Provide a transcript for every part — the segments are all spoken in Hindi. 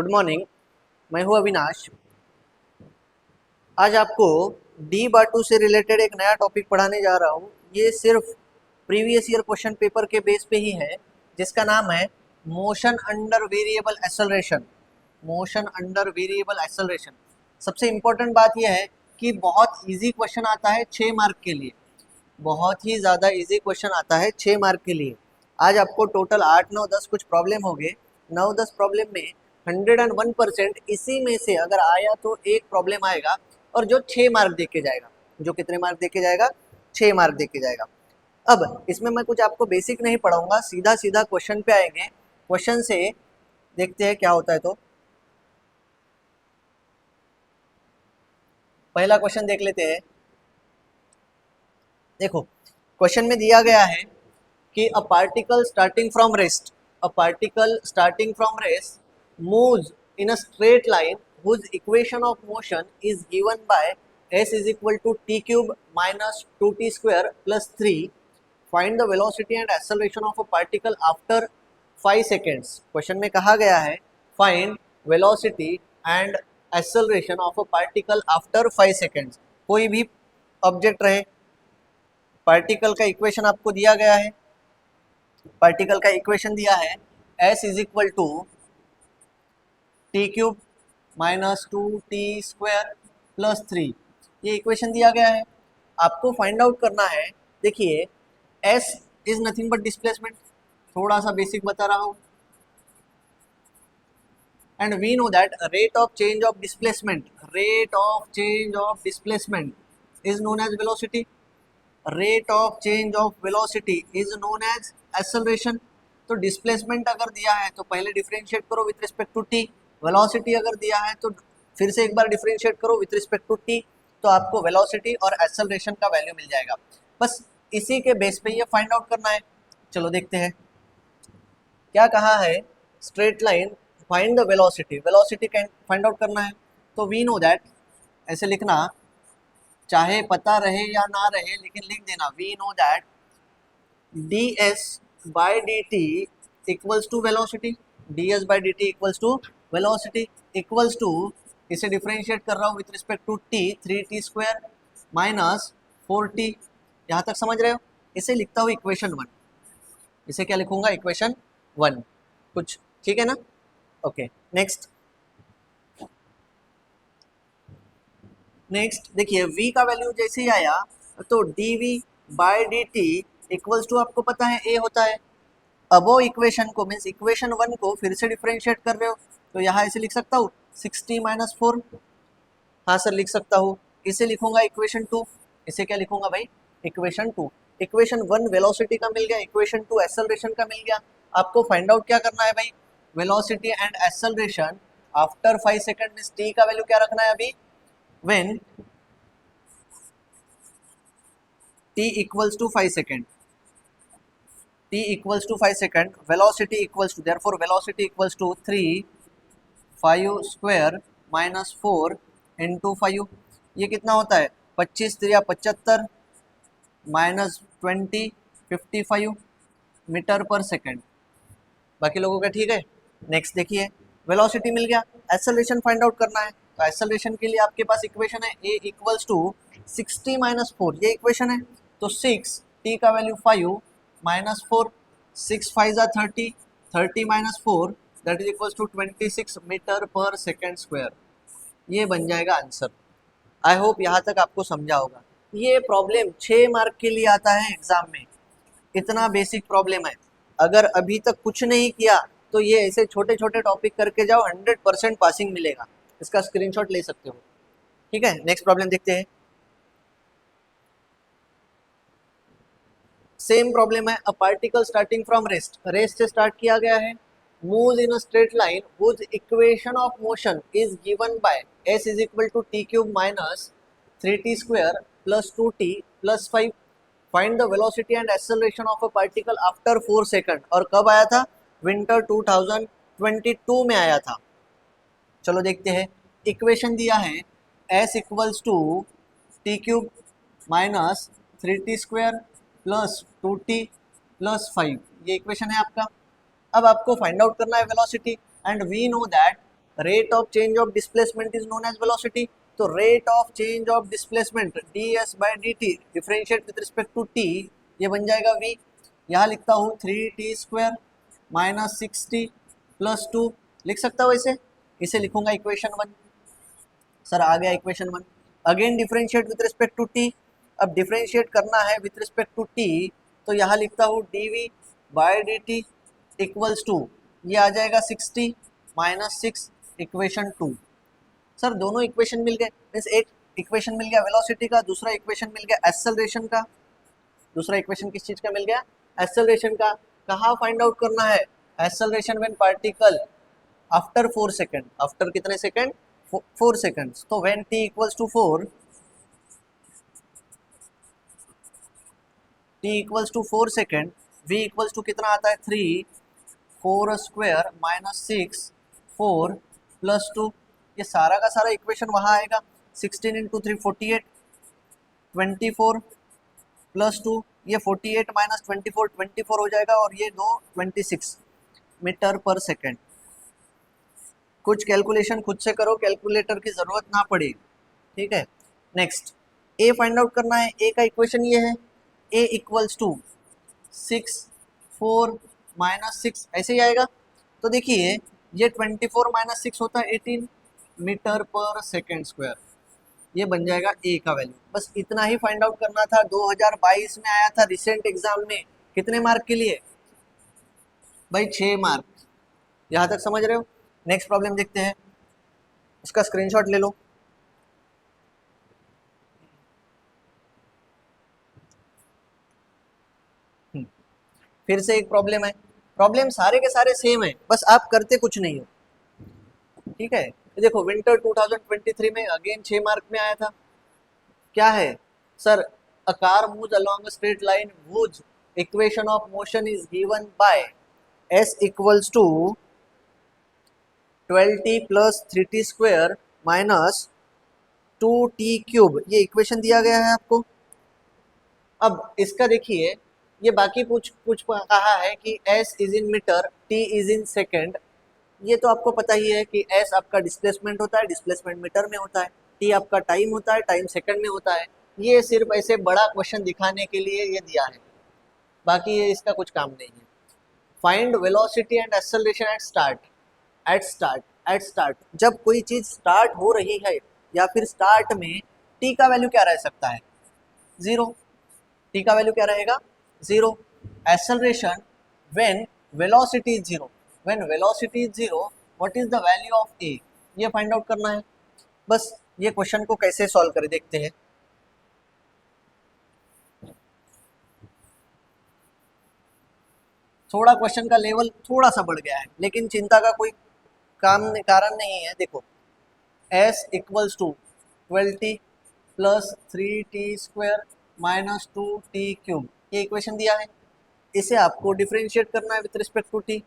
Good morning. मैं हूँ अविनाश। आज आपको डी बाटू से रिलेटेड एक नया टॉपिक पढ़ाने जा रहा हूँ। ये सिर्फ प्रीवियस ईयर क्वेश्चन पेपर के बेस पे ही है, जिसका नाम है motion under variable acceleration. Motion under variable acceleration. सबसे इम्पोर्टेंट बात यह है कि बहुत इजी क्वेश्चन आता है 6 मार्क के लिए। बहुत ही ज़्यादा इजी क्वेश्चन आता है 6 मार्क के लिए। आज आपको टोटल 8 9 10 कुछ प्रॉब्लम हो गए। 9-10 प्रॉब्लम में 101% इसी में से अगर आया तो एक प्रॉब्लम आएगा, और जो 6 मार्क दे के जाएगा। जो कितने मार्क दे के जाएगा? 6 मार्क दे के जाएगा। अब इसमें मैं कुछ आपको बेसिक नहीं पढ़ाऊंगा, सीधा सीधा क्वेश्चन पे आएंगे। क्वेश्चन से देखते हैं क्या होता है। तो पहला क्वेश्चन देख लेते हैं। देखो, क्वेश्चन में दिया गया है कि अ particle starting from rest moves in a straight line whose equation of motion is given by s is equal to t cube minus 2t square plus 3. Find the velocity and acceleration of a particle after 5 seconds. Question में कहा गया है find velocity and acceleration of a particle after 5 seconds. कोई भी ऑब्जेक्ट रहे, पार्टिकल का इक्वेशन आपको दिया गया है। पार्टिकल का इक्वेशन दिया है s is equal to T cube minus 2t square plus 3। ये इक्वेशन दिया गया है, आपको फाइंड आउट करना है। देखिए, s is nothing but displacement. थोड़ा सा बेसिक बता रहा हूँ। And we know that rate of change of displacement is known as velocity. Rate of change of velocity is known as acceleration. तो डिस्प्लेसमेंट अगर दिया है तो पहले डिफरेंशिएट करो with respect to T. Velocity अगर दिया है तो फिर से एक बार डिफरेंशिएट करो विथ रिस्पेक्ट टू टी, तो आपको वेलोसिटी और एक्सेलरेशन का वैल्यू मिल जाएगा। बस इसी के बेस पे ये फाइंड आउट करना है। चलो देखते हैं क्या कहा है। Straight line find the velocity find out करना है। तो वी नो दैट, ऐसे लिखना, चाहे पता रहे या ना रहे लेकिन लिख देना। We know that ds by dt equals to velocity. ds by dt equals to velocity equals to, इसे डिफरेंशिएट कर रहा हूँ with respect to t, 3t square minus 4t। यहाँ तक समझ रहे हो? इसे लिखता हूँ इक्वेशन 1। इसे क्या लिखूंगा? इक्वेशन 1। कुछ ठीक है ना? ओके, नेक्स्ट देखिए, v का वैल्यू जैसे ही आया तो dv by dt equals to, आपको पता है a होता है। अब वो इक्वेशन को, मीन्स इक्वेशन 1 को फिर से डिफरेंशिएट कर रहे हो, तो यहाँ इसे लिख सकता हूँ 60 माइनस 4। हाँ सर, लिख सकता हूँ। इसे लिखूंगा इक्वेशन 2। इसे क्या लिखूंगा भाई? इक्वेशन 2। इक्वेशन 1 वेलोसिटी का मिल गया, इक्वेशन 2 एक्सेलरेशन का मिल गया। आपको फाइंड आउट क्या करना है भाई? Velocity and acceleration after 5 second. Means t का वैल्यू क्या रखना है अभी? When t equals to 5 second, velocity equals to, therefore velocity equals to 3 5 square minus 4 into 5। ये कितना होता है? 25 3 75 माइनस 20 55 मीटर पर सेकेंड। बाकी लोगों का ठीक है? नेक्स्ट देखिए, वेलोसिटी मिल गया, एक्सेलरेशन फाइंड आउट करना है। तो एक्सेलरेशन के लिए आपके पास इक्वेशन है a इक्वल्स टू 60 माइनस 4। ये इक्वेशन है। तो 6, t का वैल्यू 5 माइनस 4, 6 5 जा 30, 30 minus 4 that is equals to 26 metre per second square. ये बन जाएगा आंसर। आई होप यहाँ तक आपको समझा होगा। ये प्रॉब्लम 6 मार्क के लिए आता है एग्जाम में। इतना बेसिक प्रॉब्लम है। अगर अभी तक कुछ नहीं किया तो ये ऐसे छोटे छोटे टॉपिक करके जाओ, 100% पासिंग मिलेगा। इसका स्क्रीनशॉट ले सकते हो। ठीक है, नेक्स्ट प्रॉब्लम देखते हैं। सेम प्रॉब्लम है। A particle starting from rest से स्टार्ट किया गया है, moves in a straight line whose equation of motion is given by s is equal to T cube minus 3t square plus 2t plus 5। Find the velocity and acceleration of a particle after 4 second. और कब आया था? विंटर 2022 में आया था। चलो देखते हैं। इक्वेशन दिया है s equals to T cube minus 3t square plus 2t plus 5। ये इक्वेशन है आपका। अब आपको फाइंड आउट करना है velocity, and we know that rate of change of displacement is known as velocity. तो rate of change of displacement ds by dt differentiate with respect to t, ये बन जाएगा v। यहाँ लिखता हूँ 3t² माइनस 6t प्लस 2, लिख सकता हूँ ऐसे, इसे लिखूंगा इक्वेशन 1। सर आ गया equation 1। Again differentiate with respect to t, अब डिफरेंशिएट करना है विद रिस्पेक्ट टू t, तो यहाँ लिखता हूँ dv by dt equals to, ये आ जाएगा 60 माइनस 6 इक्वेशन 2। सर दोनों इक्वेशन मिल गए, मीन्स एक इक्वेशन मिल गया वेलोसिटी का, दूसरा इक्वेशन मिल गया एक्सेलरेशन का। दूसरा इक्वेशन किस चीज का मिल गया? एक्सेलरेशन का। कहाँ फाइंड आउट करना है? Acceleration when particle after 4 second, after कितने सेकंड? 4 सेकंड्स। तो when t equals to 4, t equals to 4 second, v equals to कितना आता है 3, 4 स्क्वायर माइनस 6 4 प्लस 2, ये सारा का सारा इक्वेशन वहाँ आएगा। 16 इंटू 3 48, 24 प्लस 2, ये 48 माइनस 24 24 हो जाएगा, और ये 2 26 मीटर पर सेकेंड। कुछ कैलकुलेशन खुद से करो, कैलकुलेटर की ज़रूरत ना पड़े, ठीक है। नेक्स्ट ए फाइंड आउट करना है। ए का इक्वेशन ये है, ए इक्वल्स टू 6 4 माइनस 6, ऐसे ही आएगा। तो देखिए ये 24 माइनस 6 होता है 18 मीटर पर सेकेंड स्क्वायर, ये बन जाएगा ए का वैल्यू। बस इतना ही फाइंड आउट करना था। 2022 में आया था रिसेंट एग्जाम में, कितने मार्क के लिए भाई? 6 मार्क। यहाँ तक समझ रहे हो? नेक्स्ट प्रॉब्लम देखते हैं, उसका स्क्रीनशॉट ले लो। फिर से एक प्रॉब्लम है, प्रॉब्लम सारे के सारे सेम है, बस आप करते कुछ नहीं हो, ठीक है। देखो विंटर 2023 में अगेन 6 मार्क में आया था। क्या है sir? A car moves along a straight line whose equation of motion is given by s equals to 12t plus 3t square minus 2t cube, ये इक्वेशन दिया गया है आपको। अब इसका देखिए, ये बाकी कुछ कहा है कि s is in metre, t is in second. ये तो आपको पता ही है कि s आपका डिस्प्लेसमेंट होता है, डिस्प्लेसमेंट मीटर में होता है, t आपका टाइम होता है, टाइम सेकंड में होता है। ये सिर्फ ऐसे बड़ा क्वेश्चन दिखाने के लिए ये दिया है, बाकी ये इसका कुछ काम नहीं है। Find velocity and acceleration at start. At start जब कोई चीज स्टार्ट हो रही है या फिर स्टार्ट में t का वैल्यू क्या रह सकता है? 0। t का वैल्यू क्या रहेगा? 0। Acceleration when velocity is 0, when velocity is 0 what is the value of a, ये फाइंड आउट करना है। बस ये क्वेश्चन को कैसे सॉल्व करें देखते हैं। थोड़ा क्वेश्चन का लेवल थोड़ा सा बढ़ गया है, लेकिन चिंता का कोई कारण नहीं है। देखो s equals to 12t plus 3t square minus 2t cube, ये इक्वेशन दिया है। इसे आपको डिफरेंशिएट करना है with respect to t।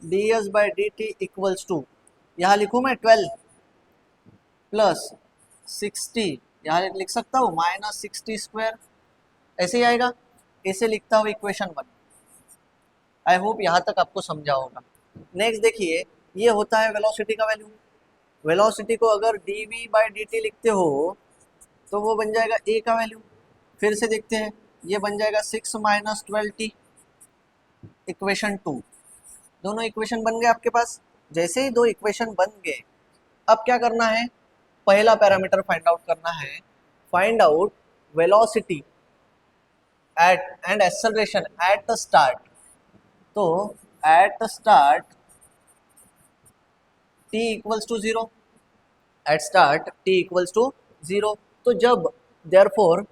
ds by d t equals to, यहाँ लिखूँ मैं 12 प्लस 60, यहाँ लिख सकता हूँ माइनस 60 स्क्वायर, ऐसे ही आएगा। इसे लिखता हूँ इक्वेशन 1। आई होप यहाँ तक आपको समझा होगा। नेक्स्ट देखिए, ये होता है वेलोसिटी का वैल्यू। वेलोसिटी को अगर dv बाई dt लिखते हो तो वो बन जाएगा a का वैल्यू। फिर से देखते हैं, ये बन जाएगा 6 माइनस 12t इक्वेशन 2। दोनों इक्वेशन बन गए आपके पास। जैसे ही दो इक्वेशन बन गए, अब क्या करना है? पहला पैरामीटर फाइंड आउट करना है। Find out velocity at and acceleration at the start. तो at start t equals to 0, at start t equals to 0। तो जब therefore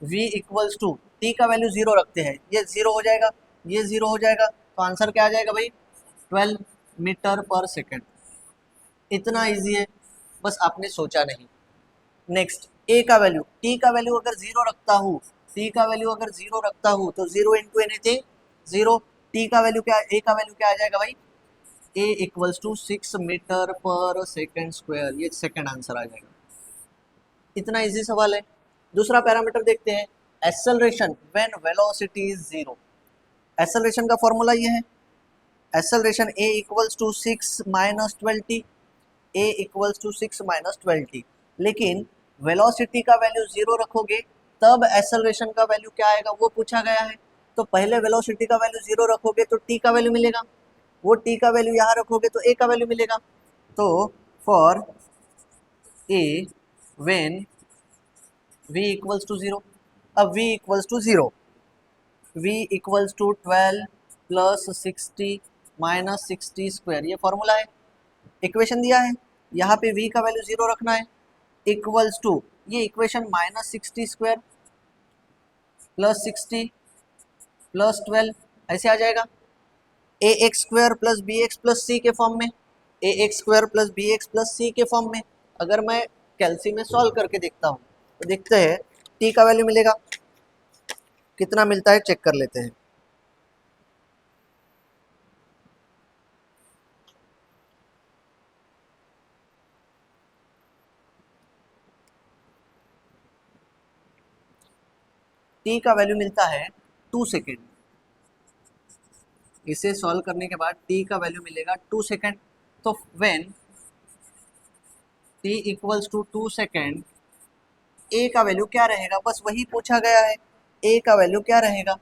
v equals to t का वैल्यू 0 रखते हैं, ये 0 हो जाएगा, ये 0 हो जाएगा, तो आंसर क्या आ जाएगा भाई? 12 मीटर पर सेकेंड। इतना इजी है, बस आपने सोचा नहीं। नेक्स्ट a का वैल्यू, t का वैल्यू अगर 0 रखता हूँ, t का वैल्यू अगर 0 रखता हूँ तो 0 इंटू एनीथिंग 0। t का वैल्यू क्या, a का वैल्यू क्या आ जाएगा भाई? a equals to 6 metre per second square, ये सेकेंड आंसर आ जाएगा। इतना इजी सवाल है। दूसरा पैरामीटर देखते हैं, acceleration when velocity is 0। Acceleration का फॉर्मूला ये है, acceleration a equals to 6 minus 12t। A equals to 6 minus 12t। लेकिन वेलोसिटी का वैल्यू 0 रखोगे तब एक्सेलरेशन का वैल्यू क्या आएगा वो पूछा गया है। तो पहले वेलोसिटी का वैल्यू 0 रखोगे तो t का वैल्यू मिलेगा, वो t का वैल्यू यहाँ रखोगे तो a का वैल्यू मिलेगा। तो for a when v equals to 0, अब v equals to 0, v equals to 12 plus 60 minus 60 square, ये फॉर्मूला है, इक्वेशन दिया है, यहाँ पे v का वैल्यू 0 रखना है, इक्वल्स टू ये equation minus 60 square plus 60 plus 12 ऐसे आ जाएगा, A X square plus B X plus C के फॉर्म में, A X square plus B X plus C के फॉर्म में। अगर मैं कैल्सी में सॉल्व करके देखता हूँ तो देखते हैं टी का वैल्यू मिलेगा, कितना मिलता है चेक कर लेते हैं। टी का वैल्यू मिलता है 2 सेकेंड, इसे सॉल्व करने के बाद टी का वैल्यू मिलेगा 2 सेकेंड। तो when T equals to 2 second, A का वैल्यू क्या रहेगा, बस वही पूछा गया है, ए का वैल्यू क्या रहेगा,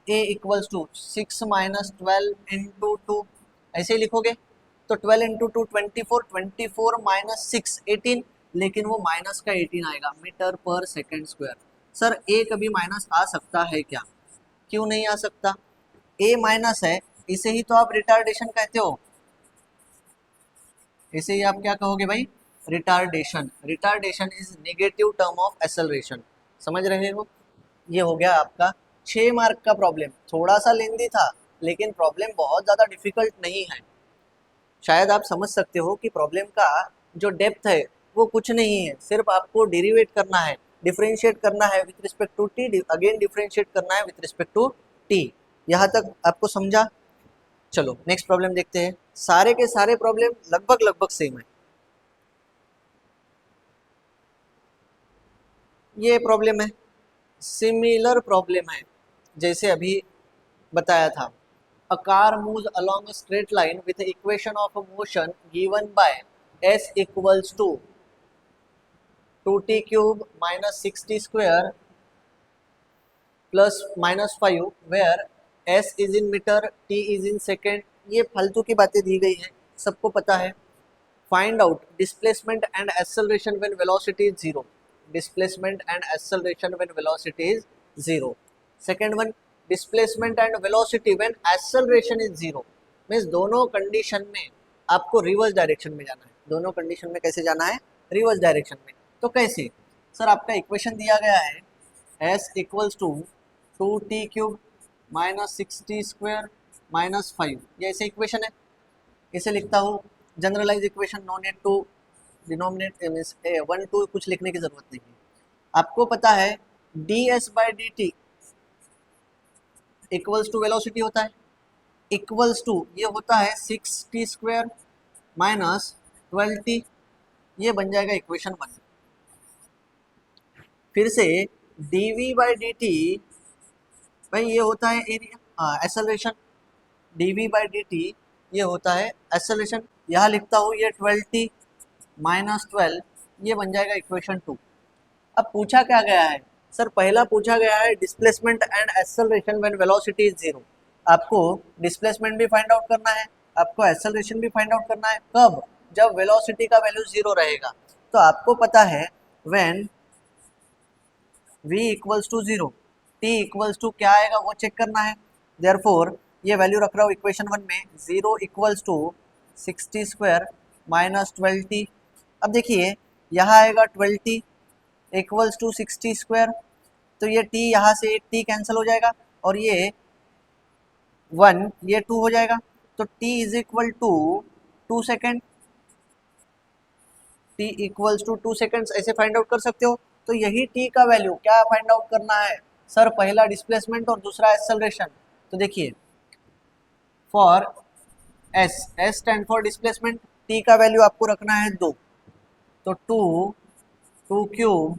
ए इक्वल्स टू 6 माइनस 12 इंटू 2, ऐसे ही लिखोगे। तो 12 इंटू 2 24, 24 माइनस 6 18, लेकिन वो माइनस का 18 आएगा metre per second square. Sir ए कभी माइनस आ सकता है क्या, क्यों नहीं आ सकता, ए माइनस है, इसे ही तो आप रिटार्डेशन कहते हो, इसे ही आप क्या कहोगे भाई, retardation. Retardation is negative term of acceleration, समझ रहे हो। ये हो गया आपका 6 मार्क का प्रॉब्लम, थोड़ा सा लेंदी था लेकिन प्रॉब्लम बहुत ज़्यादा डिफिकल्ट नहीं है। शायद आप समझ सकते हो कि प्रॉब्लम का जो डेप्थ है वो कुछ नहीं है, सिर्फ आपको डेरिवेट करना है, डिफरेंशिएट करना है with respect to t, again differentiate करना है विथ रिस्पेक्ट टू टी। यहाँ तक आपको समझा। चलो नेक्स्ट प्रॉब्लम देखते हैं। सारे के सारे प्रॉब्लम लगभग लगभग सेम है। ये प्रॉब्लम है, सिमिलर प्रॉब्लम है जैसे अभी बताया था। A car moves along a straight line with the equation of a motion given by s equals to 2t cube minus 6t square plus minus 5 where s is in meter, t is in second। ये फालतू की बातें दी गई हैं, सबको पता है। Find out displacement and acceleration when velocity is 0, displacement and acceleration when velocity is 0। Second one, displacement and velocity when acceleration is 0, means दोनों कंडीशन में आपको रिवर्स डायरेक्शन में जाना है। दोनों कंडीशन में कैसे जाना है, रिवर्स डायरेक्शन में। तो कैसे, सर आपका इक्वेशन दिया गया है s equals to 2t cube minus 6t square minus 5, ये ऐसे इक्वेशन है, इसे लिखता हूँ generalise equation, no need to denominate means 1 2 कुछ लिखने की जरूरत नहीं है। आपको पता है ds by d t equals to velocity होता है, इक्वल्स टू ये होता है 6t स्क्वायर माइनस 12t, ये बन जाएगा इक्वेशन 1। फिर से dv बाई डी टी, भाई ये होता है area acceleration, dv by d T ये होता है एक्सेलरेशन, यहाँ लिखता हूँ ये 12t माइनस 12, ये बन जाएगा इक्वेशन 2। अब पूछा क्या गया है, सर पहला पूछा गया है displacement and acceleration when velocity is 0। आपको डिस्प्लेसमेंट भी फाइंड आउट करना है, आपको एक्सेलरेशन भी फाइंड आउट करना है, कब, जब वेलोसिटी का वैल्यू 0 रहेगा। तो आपको पता है when v equals to 0, t equals to क्या आएगा वो चेक करना है। देयरफॉर ये वैल्यू रख रहा हूँ इक्वेशन 1 में, 0 equals to 60 square minus 12t। अब देखिए यहाँ आएगा 12t इक्वल्स टू 60 स्क्वायर, तो ये t यहाँ से एक t कैंसिल हो जाएगा और ये 1 ये 2 हो जाएगा, तो t is equal to 2 second, t equals to 2 seconds ऐसे फाइंड आउट कर सकते हो। तो यही t का वैल्यू क्या फाइंड आउट करना है, सर पहला डिस्प्लेसमेंट और दूसरा एक्सेलरेशन। तो देखिए for s, s stand for displacement, t का वैल्यू आपको रखना है 2, तो 2 क्यूब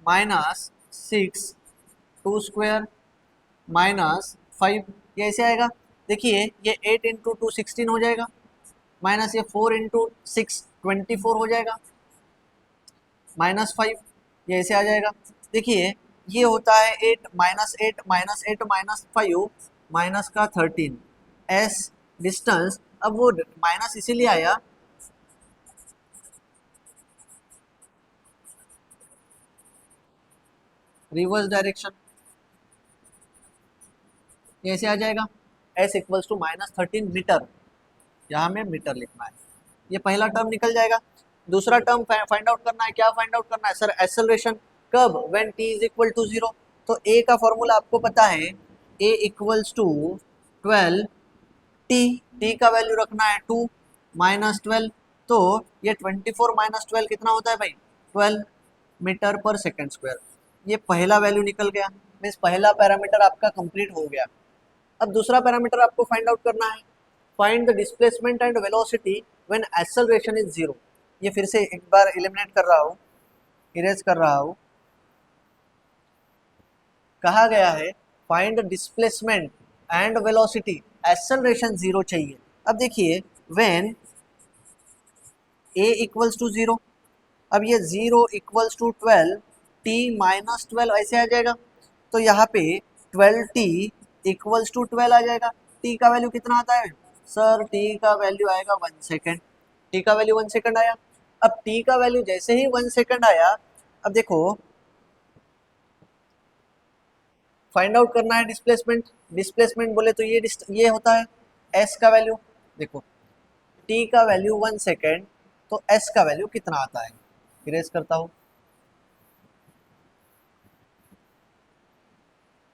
माइनस 6 2 स्क्वायर माइनस 5, ये ऐसे आएगा। देखिए ये 8 इंटू 2 16 हो जाएगा, माइनस ये 4 इंटू 6 24 हो जाएगा, -5 ये ऐसे आ जाएगा। देखिए ये होता है 8 -8 -8 -5 माइनस का 13 एस डिस्टेंस। अब वो माइनस इसीलिए आया रिवर्स डायरेक्शन, ये ऐसे आ जाएगा एस इक्वल्स टू -13 मीटर, यहाँ में मीटर लिखना है। ये पहला टर्म निकल जाएगा। दूसरा टर्म फाइंड आउट करना है, क्या फाइंड आउट करना है सर? एक्सेलरेशन कब? When t is equal to 0। तो a का फॉर्मूला आपको पता है, a equals to 12 t, t का वैल्यू रखना है 2 -12, तो ये 24 -12 कितना होता है भाई? 12 मीटर पर सेकेंड स्क्वायर। ये पहला वैल्यू निकल गया, मीन्स पहला पैरामीटर आपका कंप्लीट हो गया। अब दूसरा पैरामीटर आपको फाइंड आउट करना है, find the displacement and velocity when acceleration is 0। ये फिर से एक बार एलिमिनेट कर रहा हूँ, इरेज कर रहा हूँ। कहा गया है find displacement and velocity, acceleration 0 चाहिए। अब देखिए व्हेन a इक्वल्स टू 0, अब ये 0 इक्वल्स टू 12 t -12 ऐसे आ जाएगा। तो यहाँ पे 12t इक्वल्स टू 12 आ जाएगा। t का वैल्यू कितना आता है सर? t का वैल्यू आएगा 1 सेकेंड। t का वैल्यू 1 सेकेंड आया। अब t का वैल्यू जैसे ही 1 सेकेंड आया, अब देखो फाइंड आउट करना है डिस्प्लेसमेंट। डिस्प्लेसमेंट बोले तो ये होता है s का वैल्यू। देखो t का वैल्यू 1 सेकेंड, तो s का वैल्यू कितना आता है? इरेज करता हूँ।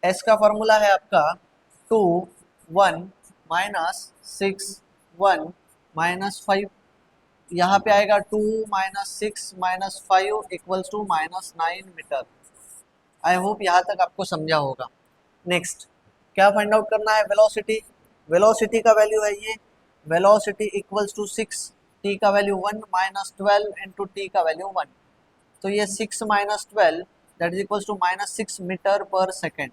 s का फॉर्मूला है आपका 2 1 -6 1 -5, यहाँ पे आएगा 2 -6 -5 equals to -9 metre. I hope यहाँ तक आपको समझा होगा। नेक्स्ट क्या फाइंड आउट करना है? वेलोसिटी। वेलोसिटी का वैल्यू है ये, वेलोसिटी इक्वल्स टू 6, t का वैल्यू 1 -12 इंटू t का वैल्यू 1, तो ये 6 -12 that is equals to -6 metre per second.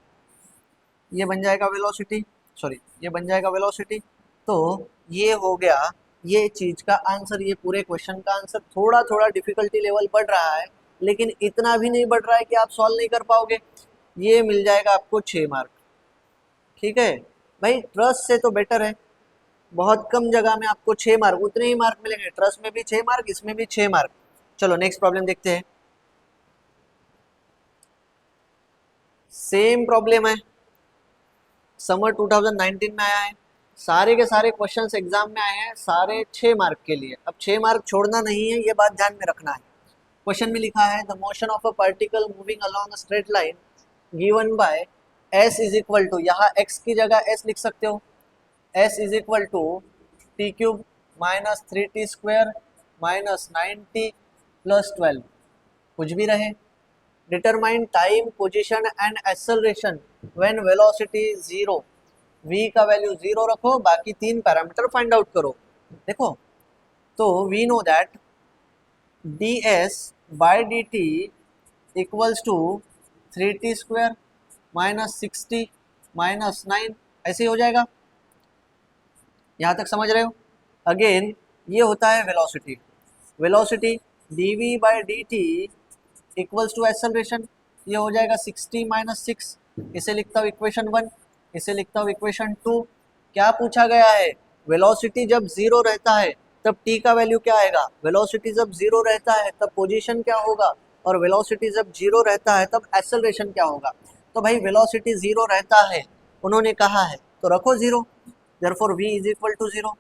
ये बन जाएगा वेलोसिटी, सॉरी ये बन जाएगा वेलोसिटी। तो ये हो गया ये चीज़ का आंसर। ये पूरे क्वेश्चन का आंसर। थोड़ा थोड़ा डिफिकल्टी लेवल बढ़ रहा है, लेकिन इतना भी नहीं बढ़ रहा है कि आप सॉल्व नहीं कर पाओगे। ये मिल जाएगा आपको 6 मार्क। ठीक है भाई, ट्रस्ट से तो बेटर है। बहुत कम जगह में आपको 6 मार्क, उतने ही मार्क मिलेंगे। ट्रस्ट में भी 6 मार्क, इसमें भी 6 मार्क। चलो नेक्स्ट प्रॉब्लम देखते हैं। सेम प्रॉब्लम है, समर 2019 में आया है। सारे के सारे क्वेश्चंस एग्जाम में आए हैं, सारे 6 मार्क के लिए। अब 6 मार्क छोड़ना नहीं है, ये बात ध्यान में रखना है। क्वेश्चन में लिखा है the motion of a particle moving along a straight line given by s is equal to, यहाँ x की जगह s लिख सकते हो, s is equal to T cube -3t² -9t + 12, कुछ भी रहे। Determine time, position and acceleration when velocity 0। v का वैल्यू 0 रखो, बाकी 3 पैरामीटर फाइंड आउट करो। देखो तो we know that ds/dt equals to 3t² -60 -9 ऐसे ही हो जाएगा। यहाँ तक समझ रहे हो? अगेन ये होता है velocity. Velocity dv/dt equals to acceleration, ये हो जाएगा 60 -6। इसे लिखता हूँ इक्वेशन 1, इसे लिखता हूँ इक्वेशन 2। क्या पूछा गया है? वेलोसिटी जब 0 रहता है तब t का वैल्यू क्या आएगा? वेलोसिटी जब 0 रहता है तब पोजीशन क्या होगा? और वेलोसिटी जब 0 रहता है तब एक्सेलरेशन क्या होगा? तो भाई वेलोसिटी 0 रहता है, उन्होंने कहा है तो रखो 0। Therefore v is equal to 0।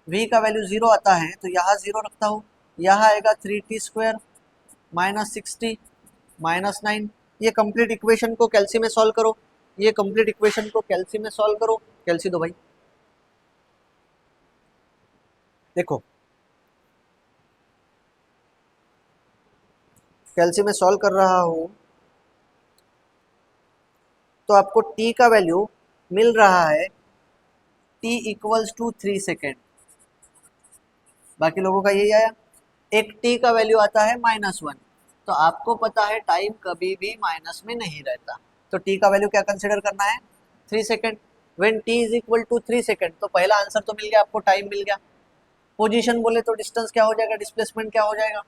v का वैल्यू 0 आता है तो यहाँ 0 रखता हूँ। यहाँ आएगा 3t² -60 -9। ये कंप्लीट इक्वेशन को कैल्सी में सॉल्व करो, ये कंप्लीट इक्वेशन को कैल्सी में सॉल्व करो। कैल्सी दो भाई। देखो कैल्सी में सॉल्व कर रहा हूँ तो आपको t का वैल्यू मिल रहा है t इक्वल्स टू 3 सेकेंड। बाकी लोगों का यही आया। एक t का वैल्यू आता है -1, तो आपको पता है टाइम कभी भी माइनस में नहीं रहता, तो t का वैल्यू क्या कंसिडर करना है? 3 second. When t is equal to 3 second, तो पहला आंसर तो मिल गया आपको, टाइम मिल गया। पोजीशन बोले तो डिस्टेंस क्या हो जाएगा, डिस्प्लेसमेंट क्या हो जाएगा,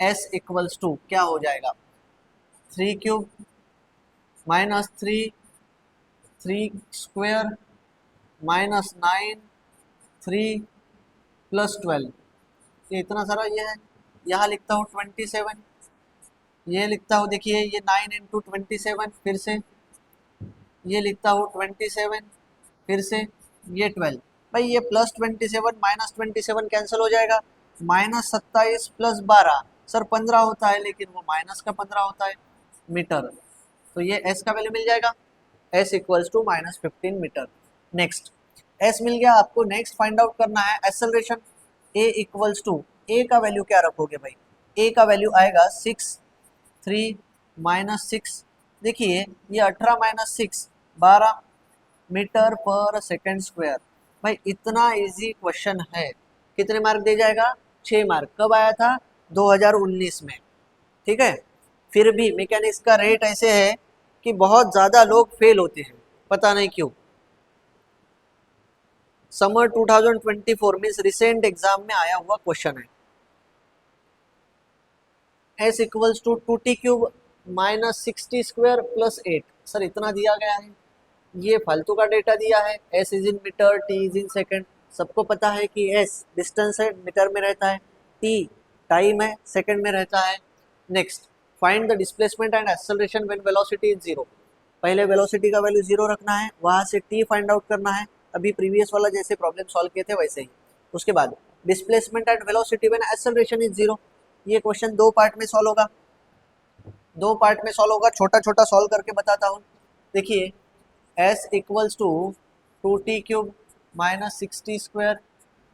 s इक्वल्स टू क्या हो जाएगा, 3³ माइनस 3 माइनस 9 3 + 12, ये इतना सारा ये है। यहाँ लिखता हूँ 27, ये लिखता हूँ, देखिए ये 9 × 27, फिर से ये लिखता हूँ 27, फिर से ये 12। भाई ये +27 -27 कैंसिल हो जाएगा, -27 + 12 सर 15 होता है, लेकिन वो माइनस का 15 होता है मीटर, तो ये s का वैल्यू मिल जाएगा, s equals to -15 metre. Next s मिल गया आपको, नेक्स्ट फाइंड आउट करना है acceleration, a equals to, a का वैल्यू क्या रखोगे भाई, a का वैल्यू आएगा 6 3 -6, देखिए ये 18 - 6 12 मीटर पर सेकेंड स्क्वायर। भाई इतना इजी क्वेश्चन है, कितने मार्क दे जाएगा, 6 मार्क। कब आया था, 2019 में, ठीक है। फिर भी मैकेनिक्स का रेट ऐसे है कि बहुत ज़्यादा लोग फेल होते हैं, पता नहीं क्यों। समर 2024 मीन्स रिसेंट एग्जाम में आया हुआ क्वेश्चन है। s equals to 2t³ -60² + 8, sir इतना दिया गया है, ये फालतू का डेटा दिया है। s is in metre, t is in second, सबको पता है कि s डिस्टेंस है, मीटर में रहता है, t टाइम है, सेकेंड में रहता है। Next find the displacement and acceleration when velocity is 0, पहले वेलोसिटी का वैल्यू 0 रखना है, वहाँ से t फाइंड आउट करना है, अभी प्रीवियस वाला जैसे प्रॉब्लम सॉल्व किए थे वैसे ही। उसके बाद displacement and velocity when acceleration is 0, ये क्वेश्चन 2 पार्ट में सॉल्व होगा, 2 पार्ट में सॉल्व होगा, छोटा छोटा सॉल्व करके बताता हूँ। देखिए s इक्वल्स टू 2t³ -60²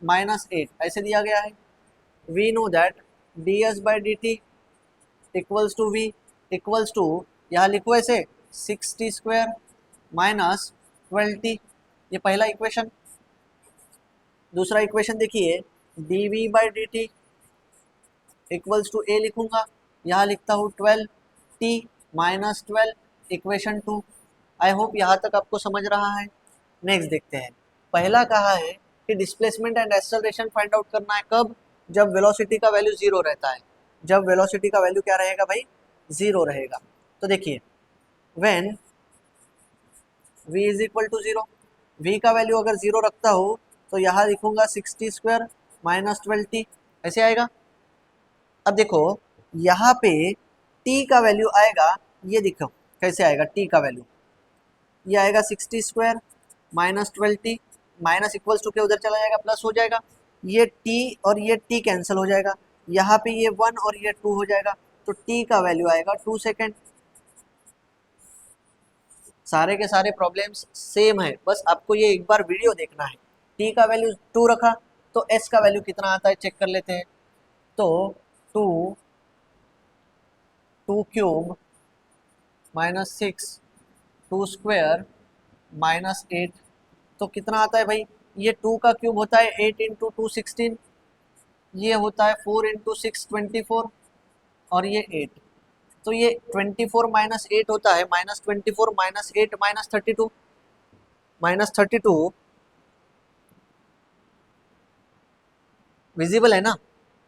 -8 ऐसे दिया गया है। We know that ds/dt equals to v equals to, यहाँ लिखो ऐसे 60² -12t, ये पहला इक्वेशन। दूसरा इक्वेशन देखिए dv/dt इक्वल्स टू a लिखूंगा, यहाँ लिखता हूँ 12t -12, इक्वेशन 2। आई होप यहाँ तक आपको समझ रहा है। नेक्स्ट देखते हैं, पहला कहा है कि displacement and acceleration find out करना है, कब, जब वेलोसिटी का वैल्यू 0 रहता है, जब वेलोसिटी का वैल्यू क्या रहेगा भाई, 0 रहेगा। तो देखिए when v is equal to 0, v का वैल्यू अगर 0 रखता हो तो यहाँ लिखूंगा 60² -12t, ऐसे आएगा। अब देखो यहाँ पे t का वैल्यू आएगा, ये देखो कैसे आएगा t का वैल्यू, ये आएगा 60² -12t, माइनस इक्वल्स टू के उधर चला जाएगा, प्लस हो जाएगा, ये t और ये t कैंसिल हो जाएगा, यहाँ पे ये 1 और ये 2 हो जाएगा, तो t का वैल्यू आएगा 2 सेकेंड। सारे के सारे प्रॉब्लम्स सेम है, बस आपको ये एक बार वीडियो देखना है। t का वैल्यू 2 रखा तो s का वैल्यू कितना आता है चेक कर लेते हैं। तो 2³ -6 2² -8, तो कितना आता है भाई, ये 2 का क्यूब होता है 8 × 2 16, ये होता है 4 × 6 24, और ये 8, तो ये 24 - 8 होता है, -24 -8 -32, -32 विजिबल है ना,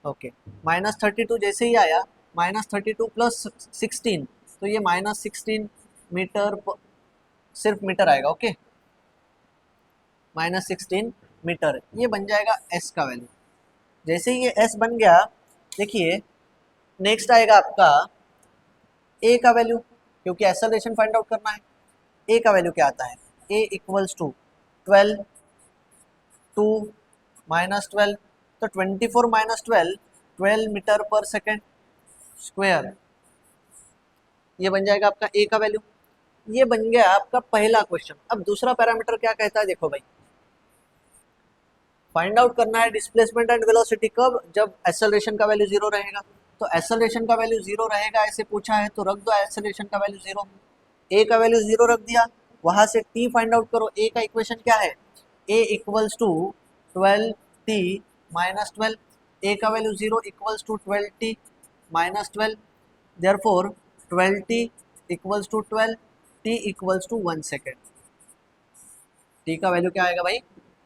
ओके। -32 जैसे ही आया, -32 + 16, तो ये -16 मीटर सिर्फ मीटर आएगा, ओके, -16 मीटर, ये बन जाएगा s का वैल्यू। जैसे ही ये s बन गया, देखिए नेक्स्ट आएगा आपका a का वैल्यू, क्योंकि एक्सेलरेशन फाइंड आउट करना है। a का वैल्यू क्या आता है, a इक्वल्स टू 12 2 -12, तो 24 -12 12 मीटर पर सेकेंड स्क्वायर, ये बन जाएगा आपका a का वैल्यू। ये बन गया आपका पहला क्वेश्चन। अब दूसरा पैरामीटर क्या कहता है, देखो भाई, फाइंड आउट करना है डिस्प्लेसमेंट एंड वेलोसिटी, कब, जब एक्सेलरेशन का वैल्यू 0 रहेगा। तो एक्सेलरेशन का वैल्यू 0 रहेगा ऐसे पूछा है, तो रख दो एक्सेलरेशन का वैल्यू 0, a का वैल्यू 0 रख दिया, वहां से t फाइंड आउट करो। a का इक्वेशन क्या है, a equals to 12t -12, a का value 0 equals to 12t -12, therefore 12t equals to 12, t equals to 1 second. t का वैल्यू क्या आएगा भाई,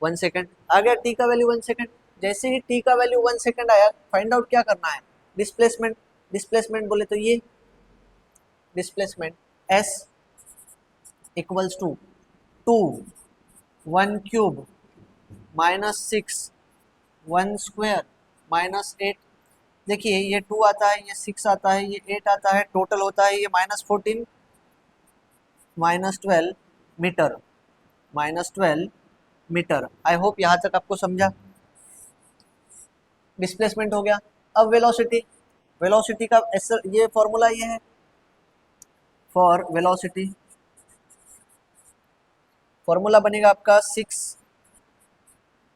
1 सेकेंड आ गया, t का वैल्यू 1 सेकेंड। जैसे ही t का वैल्यू 1 सेकेंड आया, फाइंड आउट क्या करना है, डिस्प्लेसमेंट। डिस्प्लेसमेंट बोले तो ये displacement s equals to 2 1 cube minus 6 1 square minus 8। देखिए ये 2 आता है, ये 6 आता है, ये 8 आता है, टोटल होता है ये -14 -12 मीटर, -12 मीटर। आई होप यहाँ तक आपको समझा। डिस्प्लेसमेंट हो गया। अब वेलोसिटी, वेलोसिटी का ये फॉर्मूला ये है फॉर वेलोसिटी, फॉर्मूला बनेगा आपका 6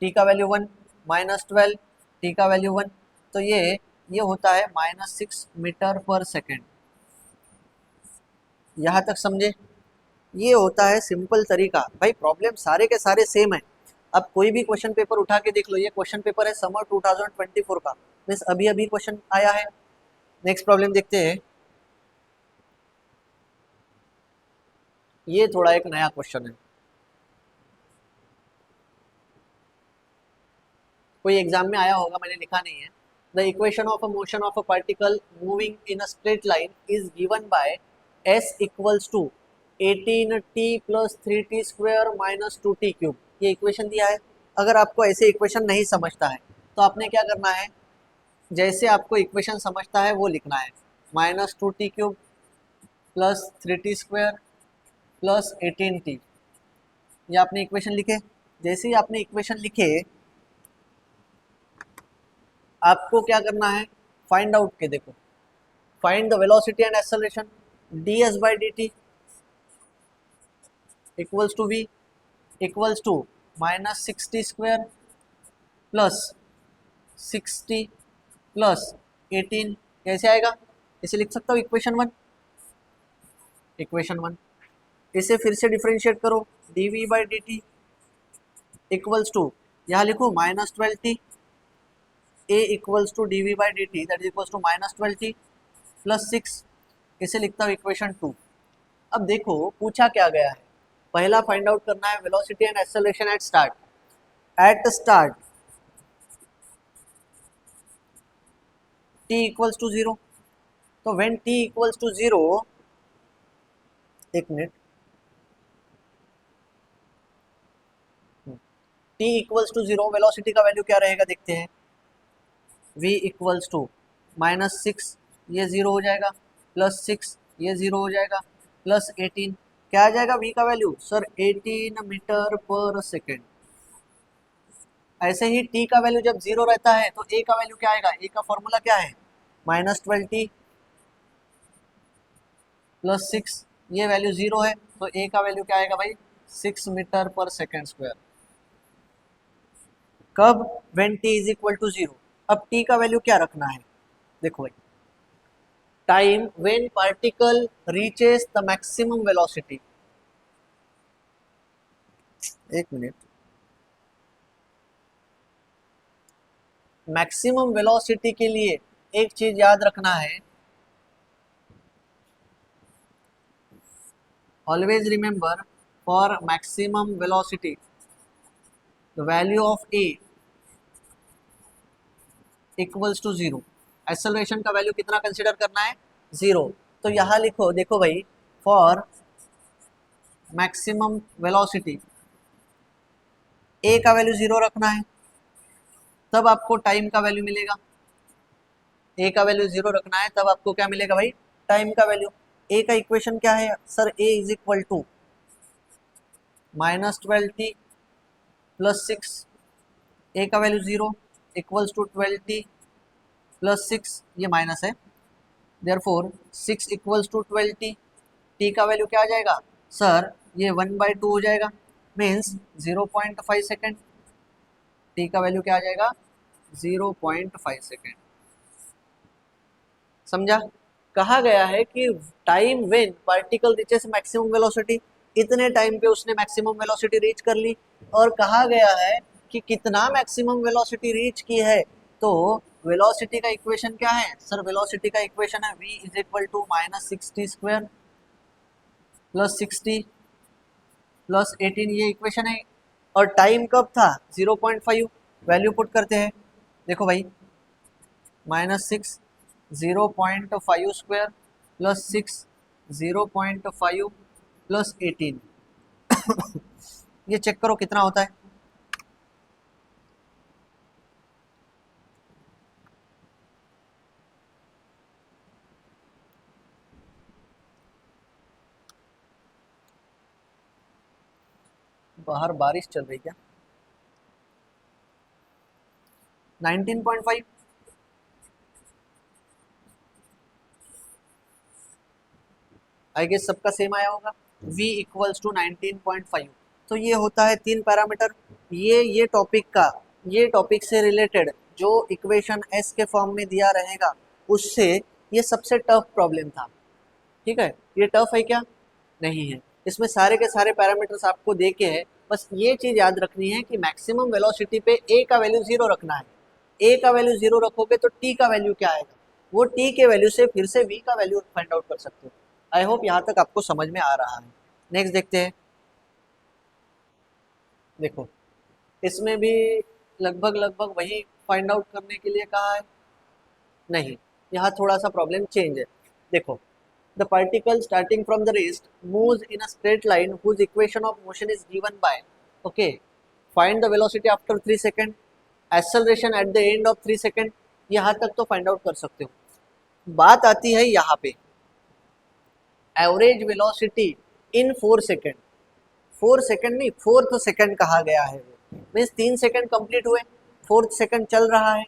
टी का वैल्यू 1 -12 टी का वैल्यू 1, तो ये होता है -6 मीटर पर सेकेंड। यहाँ तक समझे? ये होता है सिंपल तरीका। भाई प्रॉब्लम सारे के सारे सेम है। अब कोई भी क्वेश्चन पेपर उठा के देख लो, ये क्वेश्चन पेपर है समर 2024 का, मीन्स अभी अभी क्वेश्चन आया है। नेक्स्ट प्रॉब्लम देखते हैं। ये थोड़ा एक नया क्वेश्चन है, कोई एग्जाम में आया होगा, मैंने लिखा नहीं है। The equation of a motion of a particle moving in a straight line is given by s equals to 18t plus 3t square minus 2t cube. ये इक्वेशन दिया है। अगर आपको ऐसे इक्वेशन नहीं समझता है तो आपने क्या करना है, जैसे आपको इक्वेशन समझता है वो लिखना है, -2t cube plus 3t square plus 18t। ये आपने इक्वेशन लिखे। जैसे ही आपने इक्वेशन लिखे, आपको क्या करना है, फाइंड आउट के देखो, find the velocity and acceleration. ds by dt equals to v equals to -60 square plus 60 plus 18। कैसे आएगा, इसे लिख सकता हूँ इक्वेशन 1, इक्वेशन 1। इसे फिर से डिफरेंशिएट करो, dv by dt equals to, यहाँ लिखो -12t, a equals to dv by dt that is equals to -12t plus 6। इसे लिखता हूँ इक्वेशन 2। अब देखो पूछा क्या गया है, पहला फाइंड आउट करना है velocity and acceleration at start. At start t equals to 0, तो व्हेन t इक्वल्स टू 0, एक minute, t equals to 0 velocity का वैल्यू क्या रहेगा देखते हैं, v इक्वल्स टू -6, ये 0 हो जाएगा, प्लस 6 ये 0 हो जाएगा, प्लस 18 क्या आ जाएगा v का value, sir 18 metre per second. ऐसे ही t का वैल्यू जब 0 रहता है तो a का वैल्यू क्या आएगा, a का फॉर्मूला क्या है, -12t प्लस 6, ये वैल्यू 0 है तो a का वैल्यू क्या आएगा भाई, 6 मीटर पर सेकेंड स्क्वायर। कब, when t is equal to 0। अब t का वैल्यू क्या रखना है, देखो भाई, time when particle reaches the maximum velocity. एक मिनट, मैक्सिमम वेलोसिटी के लिए एक चीज याद रखना है, always remember for maximum velocity the value of a equals to 0। Acceleration का वैल्यू कितना कंसिडर करना है, 0। तो यहाँ लिखो, देखो भाई, फॉर मैक्सिमम वेलोसिटी a का वैल्यू 0 रखना है, तब आपको टाइम का वैल्यू मिलेगा। a का वैल्यू 0 रखना है तब आपको क्या मिलेगा भाई, टाइम का वैल्यू। a का इक्वेशन क्या है sir, a is equal to -12t plus 6, a का value 0 equals to 12t plus 6, ये माइनस है, therefore 6 equals to 12t। t का वैल्यू क्या आ जाएगा सर, ये 1/2 हो जाएगा, मीन्स 0.5 सेकेंड। t का वैल्यू क्या आ जाएगा, 0.5 सेकेंड। समझा? कहा गया है कि time when particle reaches maximum velocity, इतने टाइम पे उसने मैक्सिमम वेलोसिटी रीच कर ली। और कहा गया है कि कितना मैक्सिमम वेलोसिटी रीच की है, तो वेलोसिटी का इक्वेशन क्या है सर, वेलोसिटी का इक्वेशन है v is equal to -60 square plus 60 plus 18, ये इक्वेशन है। और टाइम कब था, 0.5, वैल्यू पुट करते हैं। देखो भाई, -6 0.5 स्क्वायर प्लस 6 0.5 प्लस 18 ये चेक करो कितना होता है। बाहर बारिश चल रही क्या? 19.5। आई गेस सबका सेम आया होगा। v equals to 19.5। तो ये होता है 3 पैरामीटर। ये टॉपिक का, ये टॉपिक से रिलेटेड जो इक्वेशन s के फॉर्म में दिया रहेगा उससे ये सबसे टफ प्रॉब्लम था। ठीक है, ये टफ है क्या? नहीं है। इसमें सारे के सारे पैरामीटर्स आपको दे के है, बस ये चीज़ याद रखनी है कि मैक्सिमम वेलोसिटी पे a का वैल्यू 0 रखना है। a का वैल्यू 0 रखोगे तो t का वैल्यू क्या आएगा, वो t के वैल्यू से फिर से v का वैल्यू फाइंड आउट कर सकते हो। आई होप यहाँ तक आपको समझ में आ रहा है। नेक्स्ट देखते हैं। देखो, इसमें भी लगभग लगभग वही फाइंड आउट करने के लिए कहा है। नहीं, यहाँ थोड़ा सा प्रॉब्लम चेंज है। देखो, the particle starting from the rest moves in a straight line whose equation of motion is given by, okay, find the velocity after 3 second, acceleration at the end of 3 second. यहाँ तक तो फाइंड आउट कर सकते हो। बात आती है यहाँ पे एवरेज वेलोसिटी इन 4 सेकंड। 4 सेकंड नहीं, फोर्थ सेकंड कहा गया है। वो मीन्स 3 सेकंड कंप्लीट हुए, फोर्थ सेकंड चल रहा है।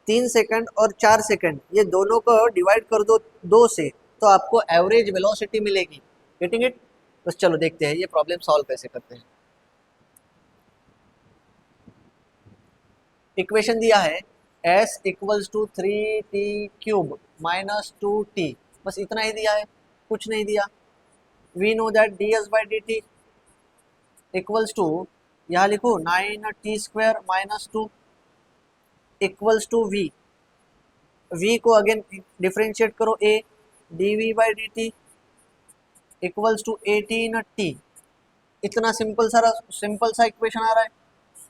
3 सेकंड और 4 सेकंड ये दोनों को डिवाइड कर दो 2 से, तो आपको एवरेज वेलोसिटी मिलेगी। Getting it? बस चलो देखते हैं ये प्रॉब्लम सॉल्व कैसे करते हैं। इक्वेशन दिया है s equals to 3t³ minus 2t, बस इतना ही दिया है, कुछ नहीं दिया। We know that ds/dt equals to, यहाँ लिखो 9t² minus 2 equals to v को अगेन डिफ्रेंशिएट करो a, dv/dt equals to 18t। इतना सिंपल सा इक्वेशन आ रहा है,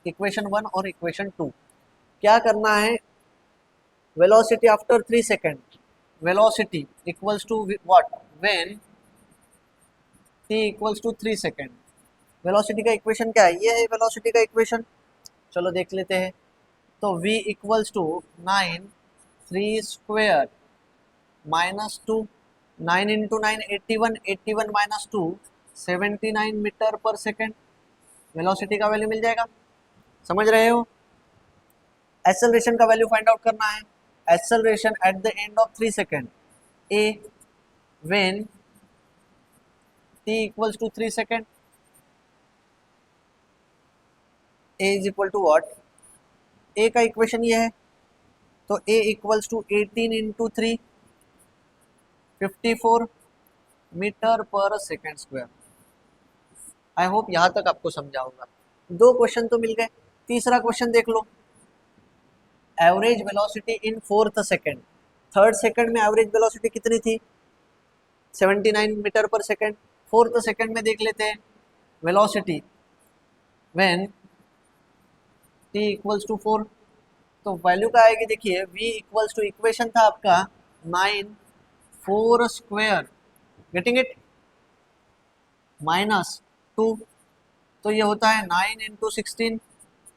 इक्वेशन 1 और इक्वेशन 2। क्या करना है, velocity after 3 second, velocity equals to what, when t equals to 3 second. Velocity का इक्वेशन क्या है, ये है वेलोसिटी का इक्वेशन। चलो देख लेते हैं। तो v equals to 9 3² minus 2, 9 into 9 81, 81 minus 2 79 metre per second. Velocity का वैल्यू मिल जाएगा, समझ रहे हो। एक्सेलरेशन का वैल्यू फाइंड आउट करना है। Acceleration at the end of 3 second, a when t equals to 3 second, a is equal to what, a का इक्वेशन ये है। तो a equals to 18 into 3 54 metre per second square. I hope यहाँ तक आपको समझा होगा। 2 क्वेश्चन तो मिल गए। तीसरा क्वेश्चन देख लो, average velocity in fourth second. Third second में एवरेज वेलोसिटी कितनी थी, 79 metre per second. Fourth second में देख लेते हैं velocity when t equals to 4। तो वैल्यू का आएगी, देखिए v इक्वल्स टू, इक्वेशन था आपका 9 4², गेटिंग इट, माइनस 2। तो ये होता है 9 इंटू 16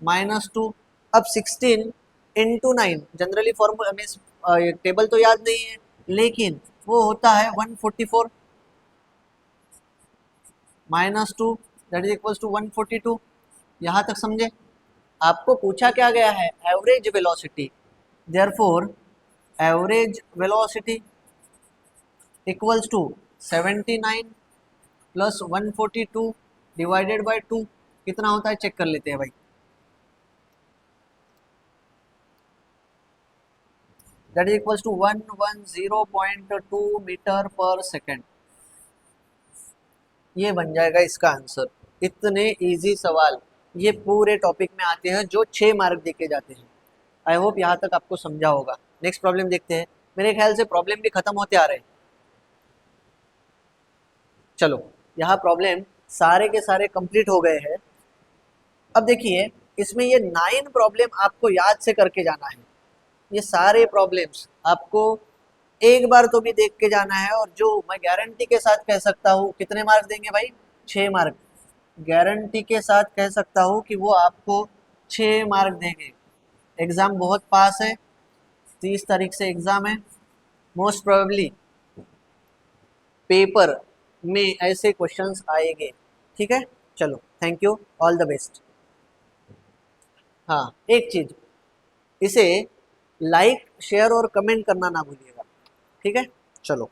माइनस 2। अब 16 into 9 generally formula means table तो याद नहीं है, लेकिन वो होता है 144 minus 2 that is equals to 142। यहाँ तक समझे। आपको पूछा क्या गया है, average velocity. Therefore average velocity equals to 79 plus 142 divided by 2, कितना होता है चेक कर लेते हैं भाई। That is equals to 110.2 metre per second. ये बन जाएगा इसका आंसर। इतने इजी सवाल ये पूरे टॉपिक में आते हैं जो 6 मार्क देके जाते हैं। आई होप यहाँ तक आपको समझा होगा। नेक्स्ट प्रॉब्लम देखते हैं। मेरे ख्याल से प्रॉब्लम भी खत्म होते आ रहे हैं। चलो, यहाँ प्रॉब्लम सारे के सारे कंप्लीट हो गए हैं। अब देखिए, इसमें ये 9 प्रॉब्लम आपको याद से करके जाना है। ये सारे प्रॉब्लम्स आपको एक बार तो भी देख के जाना है, और जो मैं गारंटी के साथ कह सकता हूँ, कितने मार्क्स देंगे भाई? 6 मार्क। गारंटी के साथ कह सकता हूँ कि वो आपको 6 मार्क देंगे। एग्ज़ाम बहुत पास है, 30 तारीख से एग्ज़ाम है। मोस्ट प्रोबेबली पेपर में ऐसे क्वेश्चंस आएंगे। ठीक है, चलो, thank you, all the best. हाँ, एक चीज़, इसे लाइक शेयर और कमेंट करना ना भूलिएगा। ठीक है, चलो।